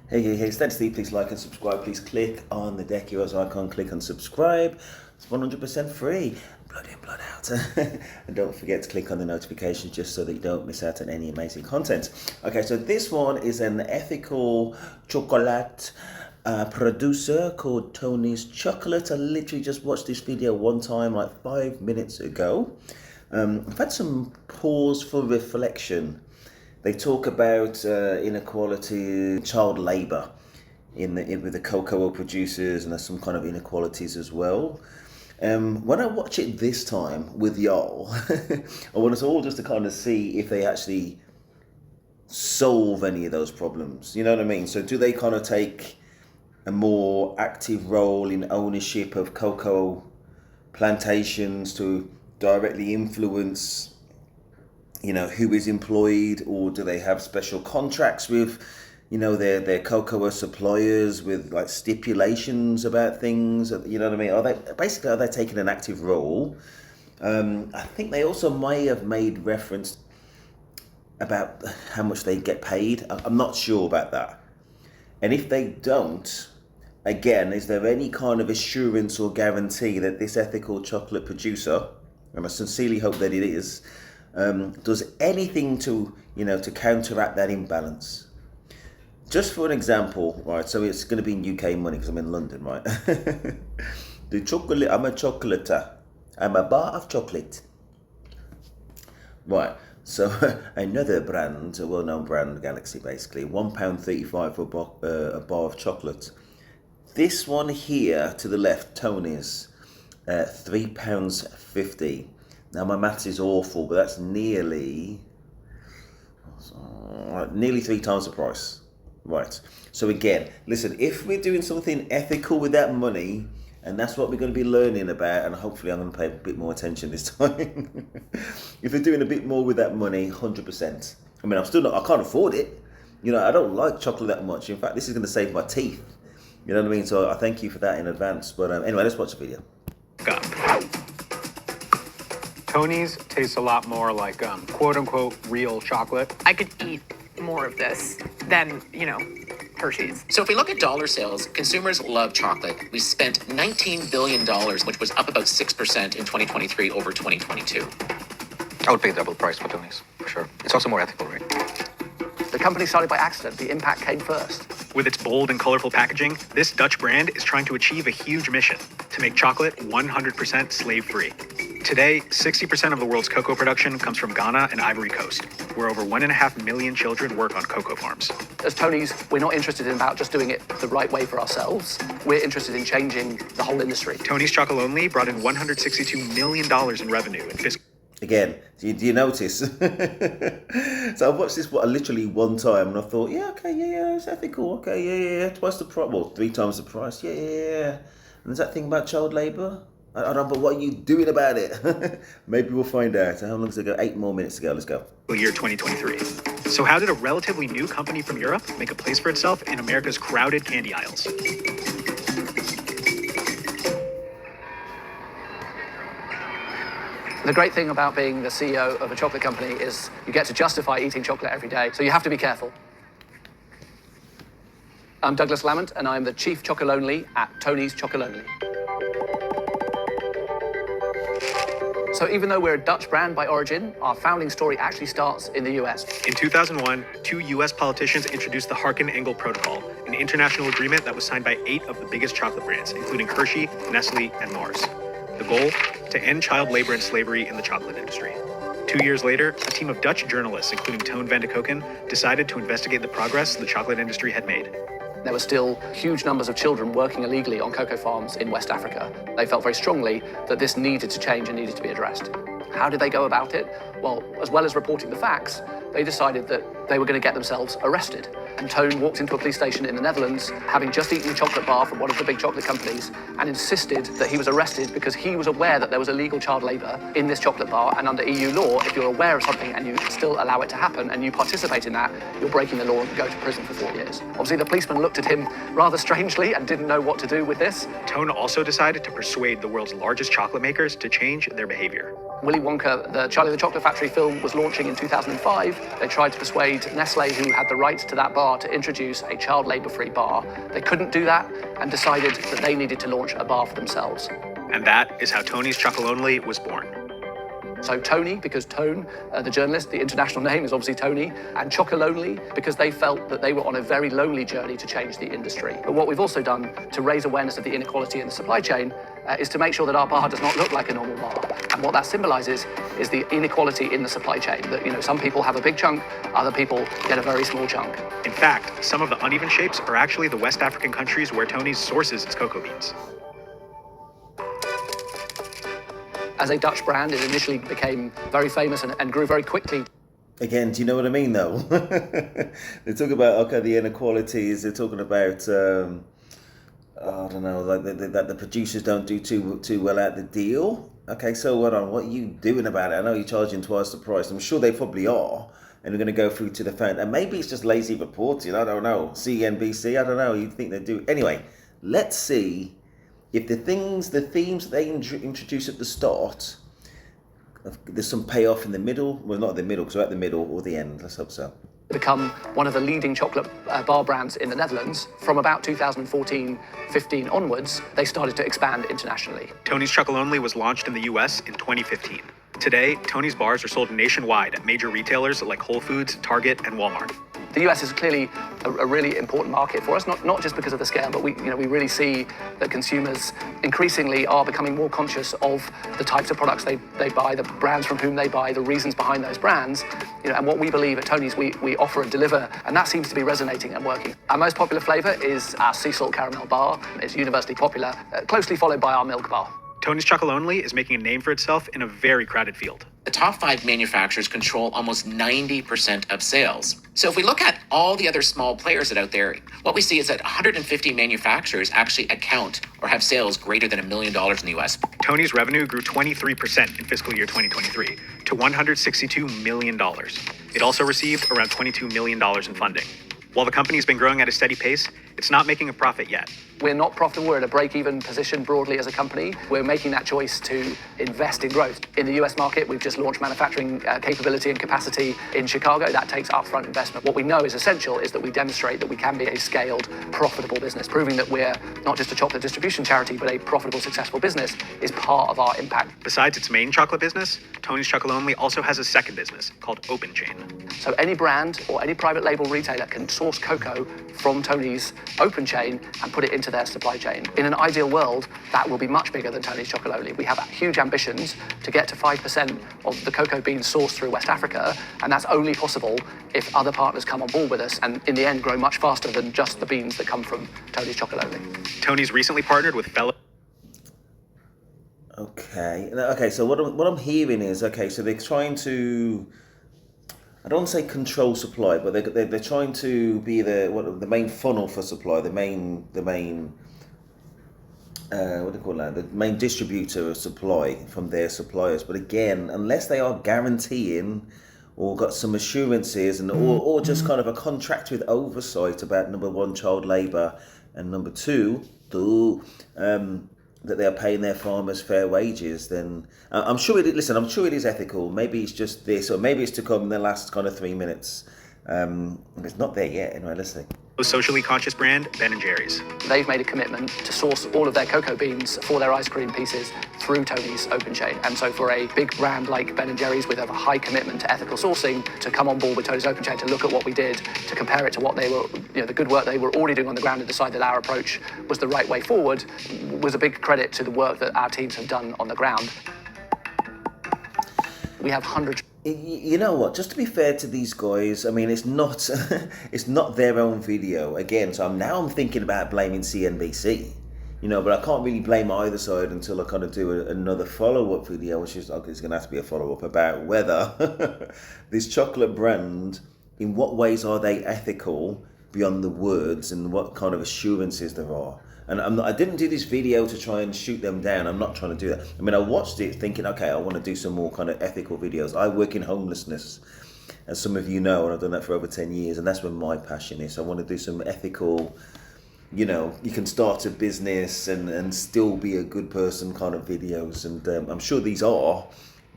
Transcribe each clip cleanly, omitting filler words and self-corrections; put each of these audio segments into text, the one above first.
Hey, stand still, please like and subscribe. Please click on the deck heroes icon, click on subscribe. It's 100% free. Blood in, blood out. And don't forget to click on the notifications just so that you don't miss out on any amazing content. Okay, so this one is an ethical chocolate producer called Tonys Chocolate. I literally just watched this video one time, like 5 minutes ago. I've had some pause for reflection. They talk about inequality, child labour with the cocoa producers, and there's some kind of inequalities as well. When I watch it this time with y'all, I want us all just to kind of see if they actually solve any of those problems. You know what I mean? So do they kind of take a more active role in ownership of cocoa plantations to directly influence, you know, who is employed, or do they have special contracts with, you know, their cocoa suppliers with like stipulations about things? You know what I mean? Are they taking an active role? I think they also may have made reference about how much they get paid. I'm not sure about that. And if they don't, again, is there any kind of assurance or guarantee that this ethical chocolate producer, and I sincerely hope that it is, does anything to, you know, to counteract that imbalance? Just for an example, right? So it's going to be in UK money because I'm in London, right? The chocolate. I'm a chocolater. I'm a bar of chocolate. Right. So another brand, a well-known brand, Galaxy, basically, £1.35 for a bar of chocolate. This one here to the left, Tonys, £3.50. Now my maths is awful, but that's nearly 3 times the price. Right. So again, listen, if we're doing something ethical with that money, and that's what we're going to be learning about, and hopefully I'm going to pay a bit more attention this time. If we're doing a bit more with that money, 100%. I mean, I can't afford it. You know, I don't like chocolate that much. In fact, this is going to save my teeth. You know what I mean? So I thank you for that in advance. But anyway, let's watch the video. Tonys tastes a lot more like quote-unquote real chocolate. I could eat more of this than, you know, Hershey's. So if we look at dollar sales, consumers love chocolate. We spent $19 billion, which was up about 6% in 2023 over 2022. I would pay double price for Tonys, for sure. It's also more ethical, right? The company started by accident. The impact came first. With its bold and colorful packaging, this Dutch brand is trying to achieve a huge mission: to make chocolate 100% slave-free. Today, 60% of the world's cocoa production comes from Ghana and Ivory Coast, where over 1.5 million children work on cocoa farms. As Tonys, we're not interested in about just doing it the right way for ourselves. We're interested in changing the whole industry. Tonys Chocolonely brought in $162 million in revenue in fiscal... Again, do you notice? So I watched this literally one time, and I thought, yeah, okay, yeah, it's ethical. Okay, yeah, twice the price, well, 3 times the price. Yeah. And there's that thing about child labour. I don't know, but what are you doing about it? Maybe we'll find out. How long does it go? 8 more minutes to go. Let's go. Year 2023. So how did a relatively new company from Europe make a place for itself in America's crowded candy aisles? The great thing about being the CEO of a chocolate company is you get to justify eating chocolate every day, so you have to be careful. I'm Douglas Lamont, and I'm the Chief Chocolonely at Tonys Chocolonely. So even though we're a Dutch brand by origin, our founding story actually starts in the US. In 2001, 2 U.S. politicians introduced the Harkin-Engel Protocol, an international agreement that was signed by 8 of the biggest chocolate brands, including Hershey, Nestle, and Mars. The goal? To end child labor and slavery in the chocolate industry. 2 years later, a team of Dutch journalists, including Toon van de Koken, decided to investigate the progress the chocolate industry had made. There were still huge numbers of children working illegally on cocoa farms in West Africa. They felt very strongly that this needed to change and needed to be addressed. How did they go about it? Well as reporting the facts, they decided that they were going to get themselves arrested. And Toon walked into a police station in the Netherlands, having just eaten a chocolate bar from one of the big chocolate companies, and insisted that he was arrested because he was aware that there was illegal child labour in this chocolate bar, and under EU law, if you're aware of something and you still allow it to happen and you participate in that, you're breaking the law and go to prison for 4 years. Obviously, the policeman looked at him rather strangely and didn't know what to do with this. Toon also decided to persuade the world's largest chocolate makers to change their behavior. Willy Wonka, the Charlie the Chocolate Factory film, was launching in 2005. They tried to persuade Nestle, who had the rights to that bar, to introduce a child labour-free bar. They couldn't do that and decided that they needed to launch a bar for themselves. And that is how Tony's Chocolonely was born. So Tony, because Tone, the journalist, the international name is obviously Tony, and Chocolonely, because they felt that they were on a very lonely journey to change the industry. But what we've also done to raise awareness of the inequality in the supply chain is to make sure that our bar does not look like a normal bar. And what that symbolises is the inequality in the supply chain, that, you know, some people have a big chunk, other people get a very small chunk. In fact, some of the uneven shapes are actually the West African countries where Tony's sources its cocoa beans. As a Dutch brand, it initially became very famous and grew very quickly. Again, do you know what I mean, though? They talk about, okay, the inequalities. They're talking about, I don't know, like that the producers don't do too well at the deal. Okay, so what are you doing about it? I know you're charging twice the price. I'm sure they probably are. And we're going to go through to the phone. And maybe it's just lazy reporting. I don't know. CNBC, I don't know. You'd think they do. Anyway, let's see if the themes that they introduce at the start, there's some payoff in the middle. Well, not the middle, because we're at the middle or the end. Let's hope so. Become one of the leading chocolate bar brands in the Netherlands. From about 2014-15 onwards, they started to expand internationally. Tony's Chocolonely was launched in the US in 2015. Today, Tony's bars are sold nationwide at major retailers like Whole Foods, Target, and Walmart. The US is clearly a really important market for us, not just because of the scale, but we really see that consumers increasingly are becoming more conscious of the types of products they buy, the brands from whom they buy, the reasons behind those brands. And what we believe at Tony's, we offer and deliver, and that seems to be resonating and working. Our most popular flavour is our sea salt caramel bar. It's universally popular, closely followed by our milk bar. Tony's Chocolonely is making a name for itself in a very crowded field. The top 5 manufacturers control almost 90% of sales. So if we look at all the other small players that are out there, what we see is that 150 manufacturers actually account or have sales greater than $1 million in the US. Tony's revenue grew 23% in fiscal year 2023 to $162 million. It also received around $22 million in funding. While the company's been growing at a steady pace, it's not making a profit yet. We're not profitable. We're at a break-even position broadly as a company. We're making that choice to invest in growth. In the US market, we've just launched manufacturing capability and capacity in Chicago. That takes upfront investment. What we know is essential is that we demonstrate that we can be a scaled, profitable business. Proving that we're not just a chocolate distribution charity, but a profitable, successful business is part of our impact. Besides its main chocolate business, Tony's Chocolonely also has a second business called Open Chain. So any brand or any private label retailer can source cocoa from Tony's Open Chain and put it into their supply chain. In an ideal world, that will be much bigger than Tony's Chocolonely. We have huge ambitions to get to 5% of the cocoa beans sourced through West Africa, and that's only possible if other partners come on board with us and in the end grow much faster than just the beans that come from Tony's Chocolonely. Tony's recently partnered with fellow... Okay, so what I'm hearing is, okay, so they're trying to, I don't want to say control supply, but they're trying to be the main funnel for supply, the main what do you call that? The main distributor of supply from their suppliers. But again, unless they are guaranteeing or got some assurances or just kind of a contract with oversight about number one, child labour, and number two, that they are paying their farmers fair wages, then I'm sure it is ethical. Maybe it's just this, or maybe it's to come in the last kind of 3 minutes. It's not there yet. Anyway, let's see. Socially conscious brand Ben & Jerry's. They've made a commitment to source all of their cocoa beans for their ice cream pieces through Tony's Open Chain. And so for a big brand like Ben & Jerry's with a high commitment to ethical sourcing, to come on board with Tony's Open Chain, to look at what we did, to compare it to what they were, the good work they were already doing on the ground and decide that our approach was the right way forward, was a big credit to the work that our teams have done on the ground. We have hundreds. You know what? Just to be fair to these guys, I mean, it's not it's not their own video again. So I'm thinking about blaming CNBC, but I can't really blame either side until I kind of do another follow-up video, which is okay, it's going to have to be a follow-up about whether this chocolate brand, in what ways are they ethical beyond the words, and what kind of assurances there are. And I didn't do this video to try and shoot them down. I'm not trying to do that. I mean, I watched it thinking, okay, I want to do some more kind of ethical videos. I work in homelessness, as some of you know, and I've done that for over 10 years. And that's where my passion is. I want to do some ethical, you can start a business and still be a good person kind of videos. And I'm sure these are.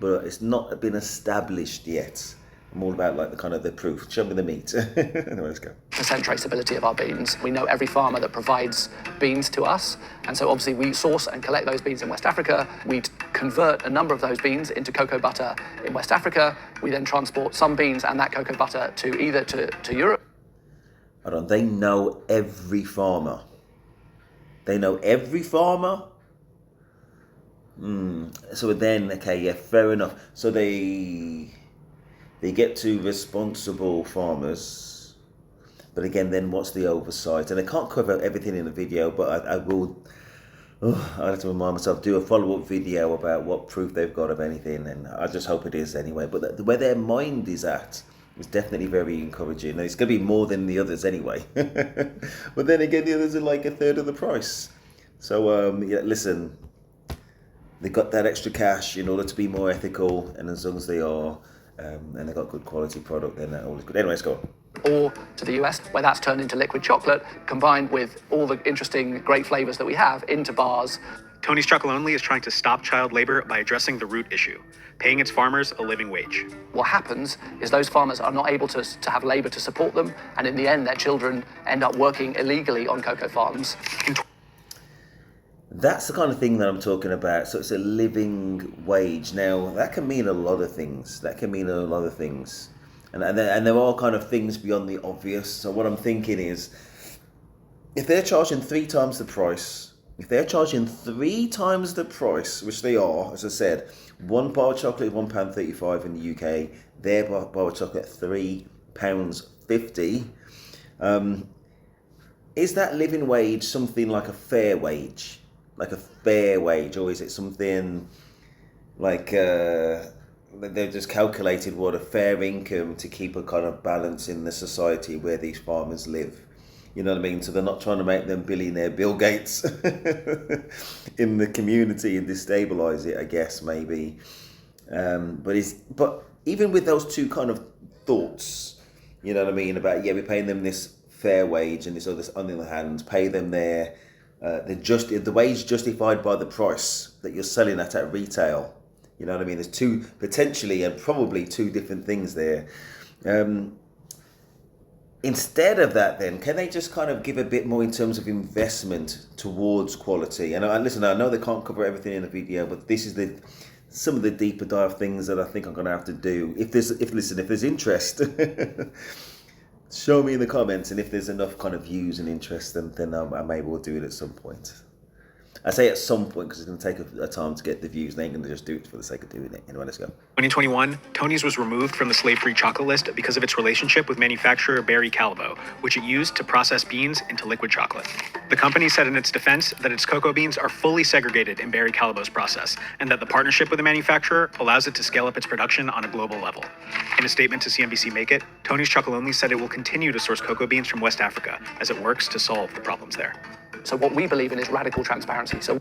but it's not been established yet. I'm all about like the kind of the proof. Show me the meat. Anyway, let's go. Percent traceability of our beans. We know every farmer that provides beans to us, and so obviously we source and collect those beans in West Africa. We convert a number of those beans into cocoa butter in West Africa. We then transport some beans and that cocoa butter to either to Europe. Hold on, they know every farmer. They know every farmer? So then, okay, yeah, fair enough. So they get to responsible farmers, but again, then what's the oversight? And I can't cover everything in the video, but I will. I have to remind myself, do a follow-up video about what proof they've got of anything, and I just hope it is anyway. But where their mind is at is definitely very encouraging. And it's going to be more than the others anyway. But then again, the others are like a third of the price. So yeah, listen, they got that extra cash in order to be more ethical, and as long as they are. And they got good quality product, then that all is good. Anyway, let's go. Or to the US, where that's turned into liquid chocolate, combined with all the interesting, great flavors that we have, into bars. Tonys Chocolonely is trying to stop child labor by addressing the root issue, paying its farmers a living wage. What happens is those farmers are not able to have labor to support them, and in the end, their children end up working illegally on cocoa farms. That's the kind of thing that I'm talking about. So it's a living wage. Now, that can mean a lot of things. And there are kind of things beyond the obvious. So what I'm thinking is, if they're charging 3 times the price, which they are, as I said, one bar of chocolate is £1.35 in the UK, their bar of chocolate £3.50. Is that living wage something like a fair wage? Like a fair wage, or is it something like they've just calculated what a fair income to keep a kind of balance in the society where these farmers live? You know what I mean? So they're not trying to make them billionaire Bill Gates in the community and destabilize it, I guess, maybe. But even with those two kind of thoughts, you know what I mean, about, yeah, we're paying them this fair wage, and this other, on the other hand, pay them their the wage justified by the price that you're selling at retail. You know what I mean? There's two, potentially and probably two different things there. Instead of that, then, can they just kind of give a bit more in terms of investment towards quality? And listen, I know they can't cover everything in a video, but this is some of the deeper dive things that I think I'm going to have to do. If there's interest, show me in the comments, and if there's enough kind of views and interest, then I maybe will do it at some point. I say at some point because it's going to take a time to get the views. They ain't going to just do it for the sake of doing it. Anyway, let's go. 2021, Tonys was removed from the slave-free chocolate list because of its relationship with manufacturer Barry Callebaut, which it used to process beans into liquid chocolate. The company said in its defense that its cocoa beans are fully segregated in Barry Callebaut's process, and that the partnership with the manufacturer allows it to scale up its production on a global level. In a statement to CNBC Make It, Tonys Chocolonely said it will continue to source cocoa beans from West Africa as it works to solve the problems there. So what we believe in is radical transparency. So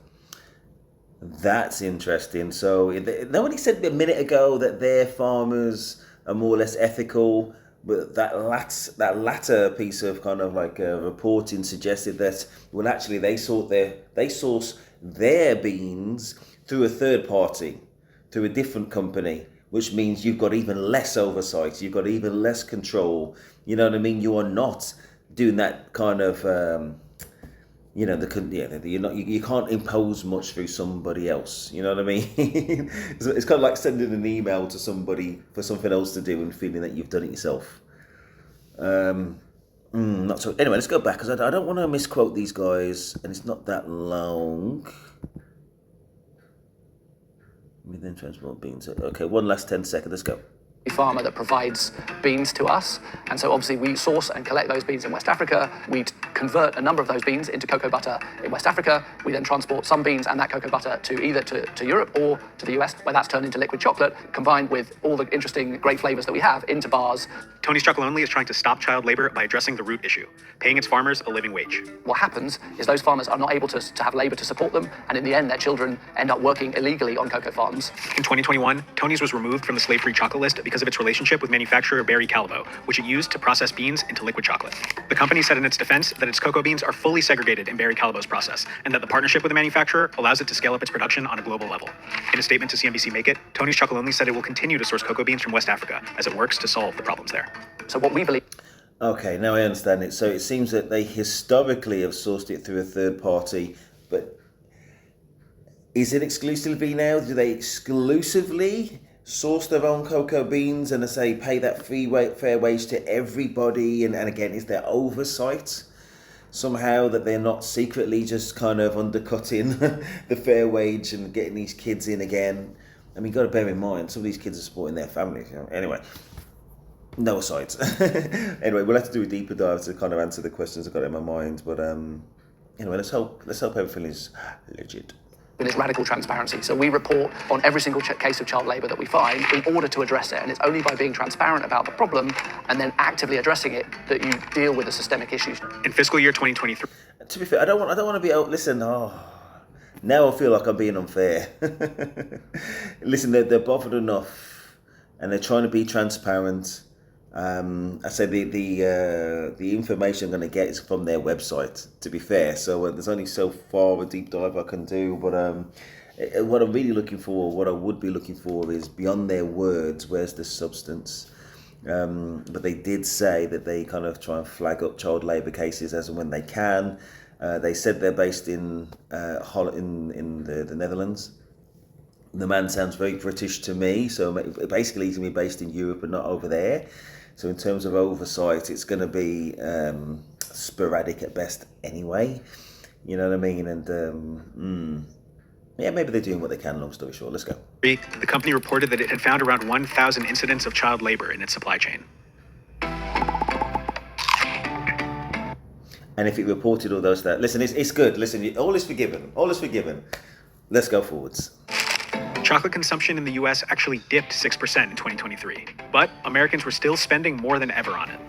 that's interesting. So nobody said a minute ago that their farmers are more or less ethical, but that latter piece of kind of like reporting suggested that, well, actually they source their beans through a third party, through a different company, which means you've got even less oversight, you've got even less control. You know what I mean? You are not doing that kind of you can't impose much through somebody else. You know what I mean? It's kind of like sending an email to somebody for something else to do and feeling that you've done it yourself. Not so. Anyway, let's go back because I don't want to misquote these guys, and it's not that long. Within transport beans. Okay, one last 10 seconds. Let's go. Farmer that provides beans to us, and so obviously we source and collect those beans in West Africa. We convert a number of those beans into cocoa butter in West Africa. We then transport some beans and that cocoa butter to either to Europe or to the US, where that's turned into liquid chocolate, combined with all the interesting, great flavors that we have, into bars. Tonys Chocolonely is trying to stop child labor by addressing the root issue, paying its farmers a living wage. What happens is those farmers are not able to have labor to support them, and in the end, their children end up working illegally on cocoa farms. In 2021, Tonys was removed from the slave-free chocolate list because of its relationship with manufacturer Barry Callebaut, which it used to process beans into liquid chocolate. The company said in its defense that its cocoa beans are fully segregated in Barry Callebaut's process, and that the partnership with the manufacturer allows it to scale up its production on a global level. In a statement to CNBC Make It, Tonys Chocolonely said it will continue to source cocoa beans from West Africa as it works to solve the problems there. So what we believe... Okay, now I understand it. So it seems that they historically have sourced it through a third party, but is it exclusively now? Do they exclusively source their own cocoa beans and, say, pay that fair wage to everybody? And again, is there oversight somehow that they're not secretly just kind of undercutting the fair wage and getting these kids in again? I mean, you've got to bear in mind, some of these kids are supporting their families. You know? Anyway, no asides. Anyway, we'll have to do a deeper dive to kind of answer the questions I've got in my mind. But anyway, let's hope everything is legit. Is radical transparency. So we report on every single case of child labour that we find in order to address it. And it's only by being transparent about the problem and then actively addressing it that you deal with the systemic issues. In fiscal year 2023. To be fair, I don't want to be out. Listen, now I feel like I'm being unfair. Listen, they're bothered enough, and they're trying to be transparent. I say the information I'm going to get is from their website, to be fair. So there's only so far a deep dive I can do. But what I'm really looking for, what I would be looking for, is beyond their words, where's the substance? But they did say that they kind of try and flag up child labour cases as and when they can. They said they're based in the Netherlands. The man sounds very British to me, so basically he's going to be based in Europe and not over there. So in terms of oversight, it's going to be sporadic at best anyway. You know what I mean? And yeah, maybe they're doing what they can, long story short. Let's go. The company reported that it had found around 1,000 incidents of child labor in its supply chain. And if it reported all those that, listen, it's good. Listen, all is forgiven. All is forgiven. Let's go forwards. Chocolate consumption in the US actually dipped 6% in 2023, but Americans were still spending more than ever on it.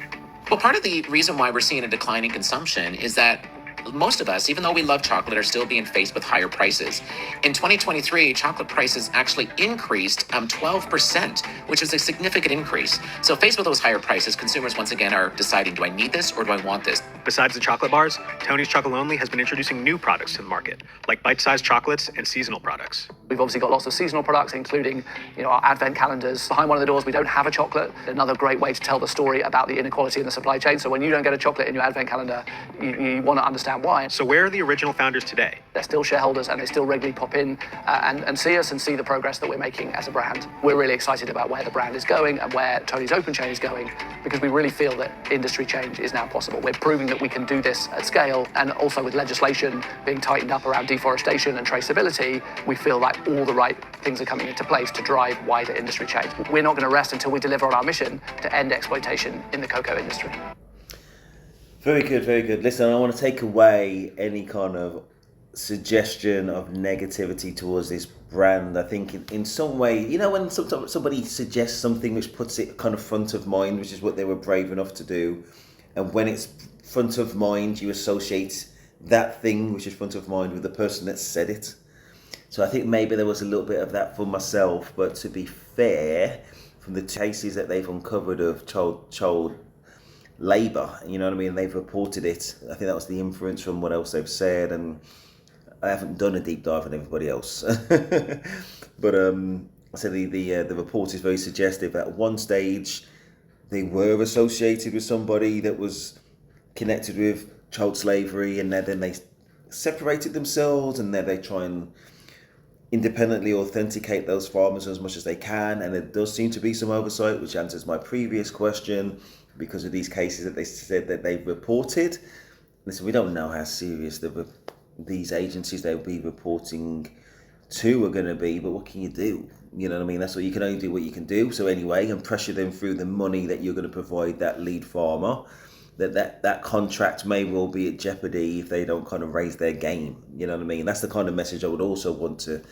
Well, part of the reason why we're seeing a decline in consumption is that most of us, even though we love chocolate, are still being faced with higher prices. In 2023, chocolate prices actually increased 12%, which is a significant increase. So faced with those higher prices, consumers once again are deciding, do I need this or do I want this? Besides the chocolate bars, Tonys Chocolonely has been introducing new products to the market, like bite-sized chocolates and seasonal products. We've obviously got lots of seasonal products, including our advent calendars. Behind one of the doors, we don't have a chocolate. Another great way to tell the story about the inequality in the supply chain. So when you don't get a chocolate in your advent calendar, you want to understand why. So where are the original founders today? They're still shareholders and they still regularly pop in and see us and see the progress that we're making as a brand. We're really excited about where the brand is going and where Tonys Open Chain is going, because we really feel that industry change is now possible. We're proving that we can do this at scale, and also with legislation being tightened up around deforestation and traceability, we feel like all the right things are coming into place to drive wider industry change. We're not going to rest until we deliver on our mission to end exploitation in the cocoa industry. Very good, very good. Listen, I want to take away any kind of suggestion of negativity towards this brand. I think in some way, when somebody suggests something which puts it kind of front of mind, which is what they were brave enough to do, and when it's front of mind, you associate that thing which is front of mind with the person that said it. So I think maybe there was a little bit of that for myself, but to be fair, from the cases that they've uncovered of child labour, you know what I mean, they've reported it. I think that was the inference from what else they've said, and I haven't done a deep dive on everybody else. But so the report is very suggestive. At one stage, they were associated with somebody that was connected with child slavery, and then they separated themselves, and then they try and independently authenticate those farmers as much as they can. And there does seem to be some oversight, which answers my previous question, because of these cases that they said that they've reported. Listen, we don't know how serious these agencies they'll be reporting to are going to be, but what can you do? You know what I mean? That's what you can only do what you can do. So anyway, and pressure them through the money that you're going to provide that lead farmer. That contract may well be at jeopardy if they don't kind of raise their game. You know what I mean? That's the kind of message I would also want to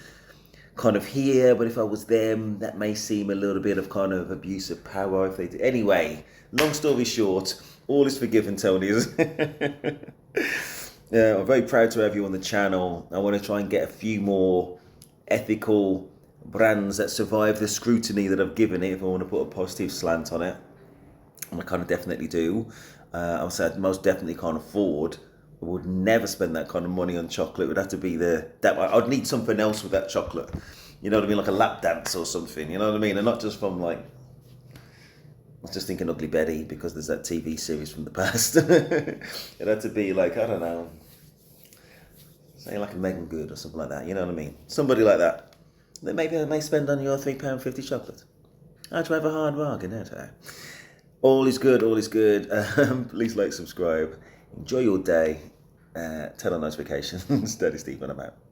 kind of hear. But if I was them, that may seem a little bit of kind of abuse of power if they do. Anyway, long story short, all is forgiven, Tonys. I'm very proud to have you on the channel. I want to try and get a few more ethical brands that survive the scrutiny that I've given it, if I want to put a positive slant on it, and I kind of definitely do. I would say I most definitely can't afford. I would never spend that kind of money on chocolate. It would have to be I'd need something else with that chocolate. You know what I mean? Like a lap dance or something. You know what I mean? And not just from like, I was just thinking Ugly Betty because there's that TV series from the past. It had to be like, I don't know, say like a Megan Good or something like that. You know what I mean? Somebody like that. That maybe I may spend on your £3.50 chocolate. I'd have a hard bargain, don't I? All is good, all is good. Please like, subscribe. Enjoy your day. Turn on notifications. Steady Steve, and I'm out.